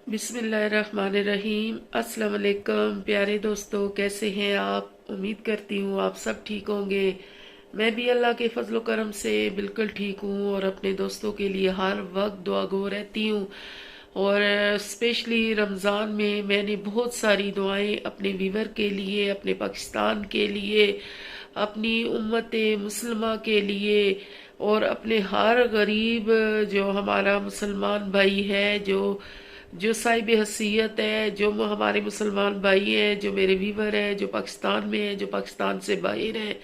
बिस्मिल्लाहिर्रहमानिर्रहीम। अस्सलाम वालेकुम प्यारे दोस्तों, कैसे हैं आप? उम्मीद करती हूँ आप सब ठीक होंगे। मैं भी अल्लाह के फजलो करम से बिल्कुल ठीक हूँ और अपने दोस्तों के लिए हर वक्त दुआ गो रहती हूँ। और स्पेशली रमज़ान में मैंने बहुत सारी दुआएं अपने वीवर के लिए, अपने पाकिस्तान के लिए, अपनी उम्मत मुसलमा के लिए और अपने हर गरीब जो हमारा मुसलमान भाई है, जो साहिब हसीयत है, जो हमारे मुसलमान भाई हैं, जो मेरे वीवर हैं, जो पाकिस्तान में हैं, जो पाकिस्तान से बाहर हैं,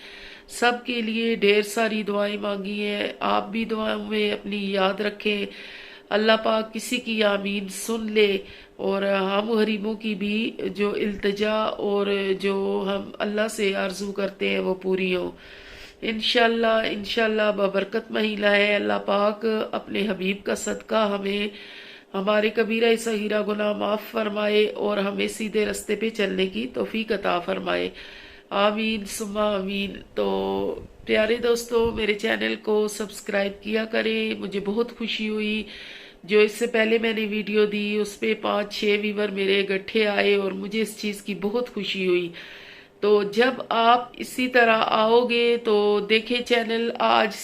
सब के लिए ढेर सारी दुआएं मांगी हैं। आप भी दुआओं में अपनी याद रखें। अल्लाह पाक किसी की आमीन सुन ले और हम गरीबों की भी जो इल्तिजा और जो हम अल्लाह से आरजू करते हैं वो पूरी हो। इंशाल्लाह इंशाल्लाह बबरकत महिला है। अल्लाह पाक अपने हबीब का सदका हमें हमारे कबीरा सगीरा गुनाह माफ फरमाए और हमें सीधे रास्ते पे चलने की तौफीक अता फरमाए। आमीन सुम्मा आमीन। तो प्यारे दोस्तों, मेरे चैनल को सब्सक्राइब किया करें। मुझे बहुत खुशी हुई जो इससे पहले मैंने वीडियो दी उस पे 5-6 व्यूवर मेरे इकट्ठे आए और मुझे इस चीज की बहुत खुशी हुई। तो जब आप इसी तरह आओगे तो देखे चैनल आज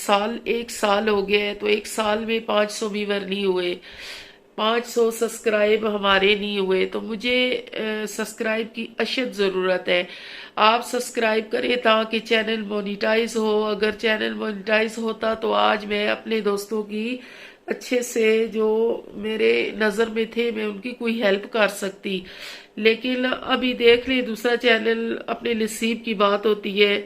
एक साल हो गया है, तो एक साल में 500 व्यूवर नहीं हुए, 500 सब्सक्राइब हमारे नहीं हुए। तो मुझे सब्सक्राइब की अशद ज़रूरत है। आप सब्सक्राइब करें ताकि चैनल मोनिटाइज हो। अगर चैनल मोनिटाइज होता तो आज मैं अपने दोस्तों की अच्छे से जो मेरे नज़र में थे मैं उनकी कोई हेल्प कर सकती। लेकिन अभी देख ले, दूसरा चैनल अपने नसीब की बात होती है।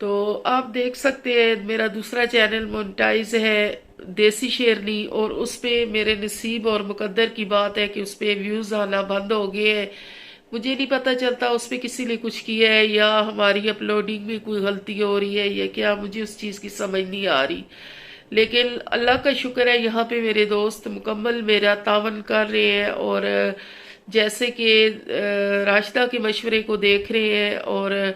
तो आप देख सकते हैं मेरा दूसरा चैनल मोनेटाइज है देसी शेरनी, और उस पे मेरे नसीब और मुकद्दर की बात है कि उस पे व्यूज आना बंद हो गए हैं। मुझे नहीं पता चलता उस पे किसी ने कुछ किया है या हमारी अपलोडिंग में कोई गलती हो रही है या क्या, मुझे उस चीज की समझ नहीं आ रही। लेकिन अल्लाह का शुक्र है यहाँ पे मेरे दोस्त मुकम्मल मेरा तावन कर रहे हैं और जैसे कि राशिदा के मशवरे को देख रहे हैं। और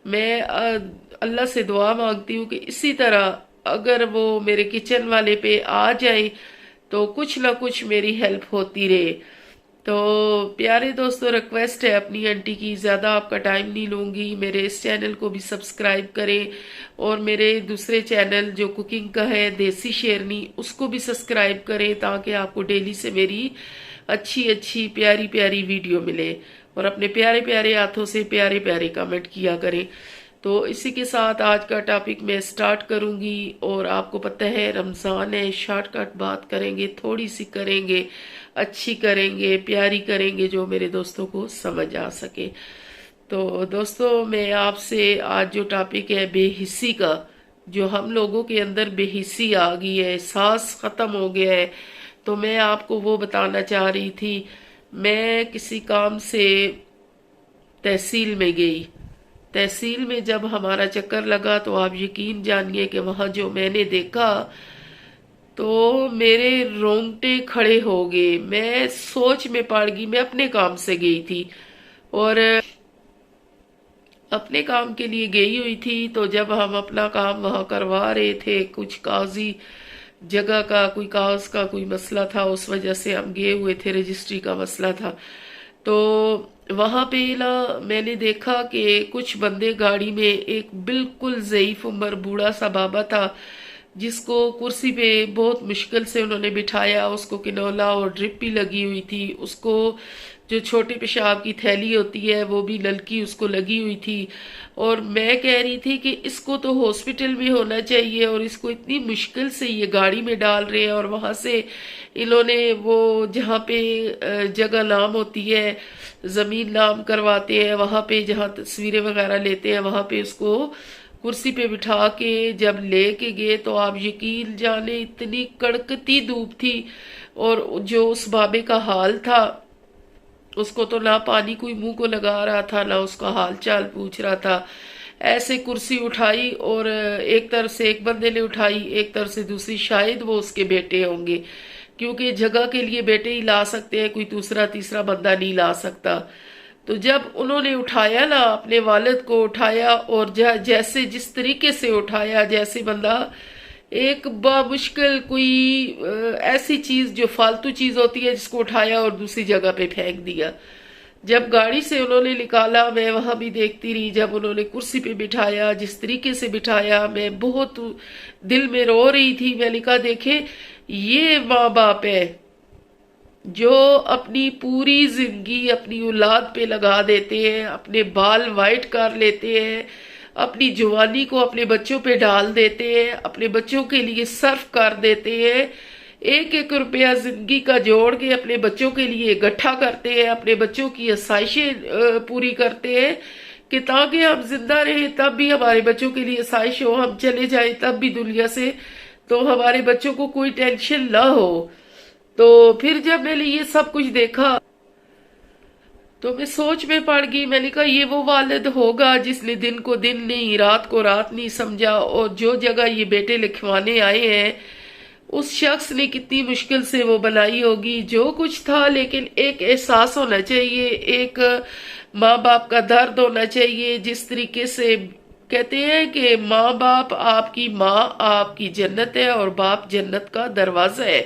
मैं अल्लाह से दुआ मांगती हूँ कि इसी तरह अगर वो मेरे किचन वाले पे आ जाए तो कुछ ना कुछ मेरी हेल्प होती रहे। तो प्यारे दोस्तों, रिक्वेस्ट है अपनी आंटी की, ज्यादा आपका टाइम नहीं लूंगी। मेरे इस चैनल को भी सब्सक्राइब करें और मेरे दूसरे चैनल जो कुकिंग का है देसी शेरनी उसको भी सब्सक्राइब करें ताकि आपको डेली से मेरी अच्छी अच्छी प्यारी प्यारी वीडियो मिले और अपने प्यारे प्यारे हाथों से प्यारे प्यारे कमेंट किया करें। तो इसी के साथ आज का टॉपिक मैं स्टार्ट करूंगी। और आपको पता है रमजान है, शॉर्टकट बात करेंगे, थोड़ी सी करेंगे, अच्छी करेंगे, प्यारी करेंगे, जो मेरे दोस्तों को समझ आ सके। तो दोस्तों, मैं आपसे आज जो टॉपिक है बेहिस्सी का, जो हम लोगों के अंदर बेहिस्सी आ गई है, एहसास खत्म हो गया है, तो मैं आपको वो बताना चाह रही थी। मैं किसी काम से तहसील में गई। तहसील में जब हमारा चक्कर लगा तो आप यकीन जानिए कि वहां जो मैंने देखा तो मेरे रोंगटे खड़े हो गए। मैं सोच में पड़ गई। मैं अपने काम से गई थी और अपने काम के लिए गई हुई थी। तो जब हम अपना काम वहां करवा रहे थे, कुछ कागजी जगह का कोई कागज का कोई मसला था, उस वजह से हम गए हुए थे, रजिस्ट्री का मसला था। तो वहां पे ना मैंने देखा कि कुछ बंदे गाड़ी में, एक बिल्कुल ज़ईफ उम्र बूढ़ा सा बाबा था जिसको कुर्सी पे बहुत मुश्किल से उन्होंने बिठाया, उसको किनोला और ड्रिप भी लगी हुई थी, उसको जो छोटे पेशाब की थैली होती है वो भी नलकी उसको लगी हुई थी। और मैं कह रही थी कि इसको तो हॉस्पिटल में होना चाहिए और इसको इतनी मुश्किल से ये गाड़ी में डाल रहे हैं। और वहां से इन्होंने वो जहाँ पे जगह नाम होती है, जमीन नाम करवाते हैं, वहां पे जहाँ तस्वीरें वगैरह लेते हैं वहां पे उसको कुर्सी पे बिठा के जब लेके गए तो आप यकीन जाने इतनी कड़कती धूप थी। और जो उस बाबे का हाल था, उसको तो ना पानी कोई मुंह को लगा रहा था ना उसका हाल चाल पूछ रहा था। ऐसे कुर्सी उठाई और एक तरफ से एक बंदे ने उठाई, एक तरफ से दूसरी, शायद वो उसके बेटे होंगे क्योंकि जगह के लिए बेटे ही ला सकते हैं, कोई दूसरा तीसरा बंदा नहीं ला सकता। तो जब उन्होंने उठाया ना, अपने वालिद को उठाया और जैसे जिस तरीके से उठाया, जैसे बंदा ایک بامشکل کوئی ایسی چیز جو فالتو چیز ہوتی ہے جس کو اٹھایا اور دوسری جگہ پہ پھینک دیا. جب گاڑی سے انہوں نے نکالا میں وہاں بھی دیکھتی رہی. جب انہوں نے کرسی پہ بٹھایا جس طریقے سے بٹھایا میں بہت دل میں رو رہی تھی. میں نے کہا دیکھیں یہ ماں باپ ہے جو اپنی پوری زندگی اپنی اولاد پہ لگا دیتے ہیں، اپنے بال وائٹ کر لیتے ہیں، اپنی جوانی کو اپنے بچوں پہ ڈال دیتے ہیں، اپنے بچوں کے لیے صرف کر دیتے ہیں. ایک ایک روپیہ زندگی کا جوڑ کے اپنے بچوں کے لیے اکٹھا کرتے ہیں، اپنے بچوں کی آسائشیں پوری کرتے ہیں کہ تاکہ ہم زندہ رہیں تب بھی ہمارے بچوں کے لیے آسائش ہو، ہم چلے جائیں تب بھی دنیا سے تو ہمارے بچوں کو کوئی ٹینشن نہ ہو. تو پھر جب میں نے یہ سب کچھ دیکھا تو میں سوچ میں پڑ گئی. میں نے کہا یہ وہ والد ہوگا جس نے دن کو دن نہیں، رات کو رات نہیں سمجھا، اور جو جگہ یہ بیٹے لکھوانے آئے ہیں اس شخص نے کتنی مشکل سے وہ بنائی ہوگی. جو کچھ تھا لیکن ایک احساس ہونا چاہیے، ایک ماں باپ کا درد ہونا چاہیے. جس طریقے سے کہتے ہیں کہ ماں باپ آپ کی ماں آپ کی جنت ہے اور باپ جنت کا دروازہ ہے.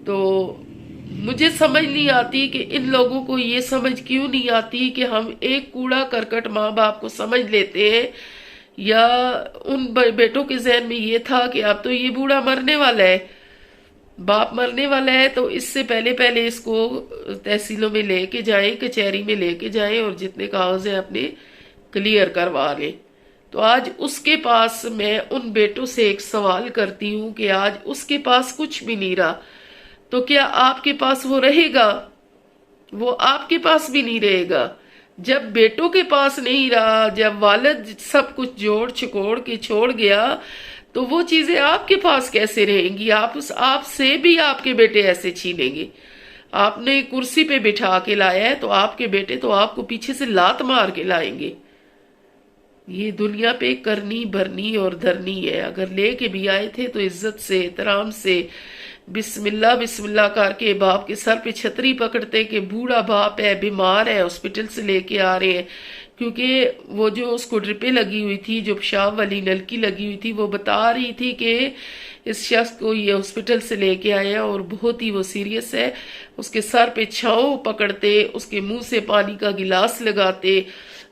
تو مجھے سمجھ نہیں آتی کہ ان لوگوں کو یہ سمجھ کیوں نہیں آتی کہ ہم ایک کوڑا کرکٹ ماں باپ کو سمجھ لیتے ہیں، یا ان بیٹوں کے ذہن میں یہ تھا کہ اب تو یہ بوڑھا مرنے والا ہے، باپ مرنے والا ہے، تو اس سے پہلے پہلے اس کو تحصیلوں میں لے کے جائیں، کچہری میں لے کے جائیں اور جتنے کاغذ ہیں اپنے کلیئر کروا لیں. تو آج اس کے پاس میں ان بیٹوں سے ایک سوال کرتی ہوں کہ آج اس کے پاس کچھ بھی نہیں رہا تو کیا آپ کے پاس وہ رہے گا؟ وہ آپ کے پاس بھی نہیں رہے گا. جب بیٹوں کے پاس نہیں رہا، جب والد سب کچھ جوڑ چھکوڑ کے چھوڑ گیا تو وہ چیزیں آپ کے پاس کیسے رہیں گی؟ آپ سے بھی آپ کے بیٹے ایسے چھینیں گے. آپ نے کرسی پہ بٹھا کے لایا ہے تو آپ کے بیٹے تو آپ کو پیچھے سے لات مار کے لائیں گے. یہ دنیا پہ کرنی بھرنی اور دھرنی ہے. اگر لے کے بھی آئے تھے تو عزت سے احترام سے بسم اللہ کر کے باپ کے سر پہ چھتری پکڑتے کہ بوڑھا باپ ہے، بیمار ہے، ہاسپٹل سے لے کے آ رہے ہیں. کیونکہ وہ جو اس کو ڈرپیں لگی ہوئی تھی، جو پیشاب والی نلکی لگی ہوئی تھی، وہ بتا رہی تھی کہ اس شخص کو یہ ہاسپٹل سے لے کے آیا اور بہت ہی وہ سیریس ہے. اس کے سر پہ چھاؤں پکڑتے، اس کے منہ سے پانی کا گلاس لگاتے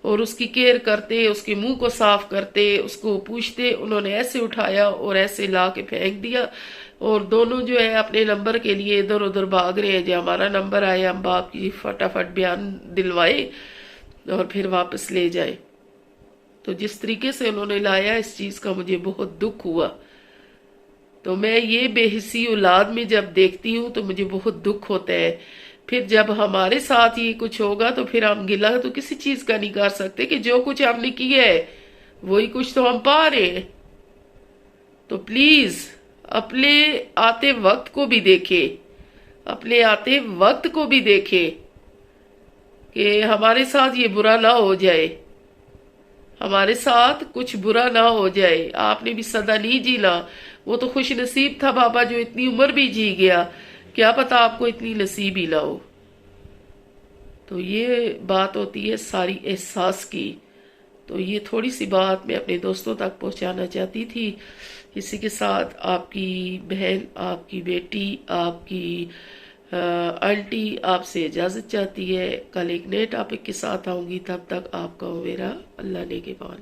اور اس کی کیئر کرتے، اس کے منہ کو صاف کرتے، اس کو پوچھتے. انہوں نے ایسے اٹھایا اور ایسے لا کے پھینک دیا، اور دونوں جو ہے اپنے نمبر کے لیے ادھر ادھر بھاگ رہے ہیں. جو ہمارا نمبر آئے ہم باپ کی فٹافٹ بیان دلوائے اور پھر واپس لے جائے. تو جس طریقے سے انہوں نے لایا اس چیز کا مجھے بہت دکھ ہوا. تو میں یہ بے حسی اولاد میں جب دیکھتی ہوں تو مجھے بہت دکھ ہوتا ہے. پھر جب ہمارے ساتھ یہ کچھ ہوگا تو پھر ہم گلہ تو کسی چیز کا نہیں کر سکتے کہ جو کچھ ہم نے کیا ہے وہی کچھ تو ہم پا رہے ہیں. تو پلیز اپنے آتے وقت کو بھی دیکھے، اپنے آتے وقت کو بھی دیکھے کہ ہمارے ساتھ یہ برا نہ ہو جائے، ہمارے ساتھ کچھ برا نہ ہو جائے. آپ نے بھی سدا نہیں جینا. وہ تو خوش نصیب تھا بابا جو اتنی عمر بھی جی گیا، کیا پتا آپ کو اتنی نصیب ہی نہ ہو. تو یہ بات ہوتی ہے ساری احساس کی. تو یہ تھوڑی سی بات میں اپنے دوستوں تک پہنچانا چاہتی تھی. اسی کے ساتھ آپ کی بہن، آپ کی بیٹی، آپ کی آنٹی آپ سے اجازت چاہتی ہے. کل ایک نئے ٹاپک کے ساتھ آؤں گی. تب تک آپ کا میرا اللہ نے کے بان.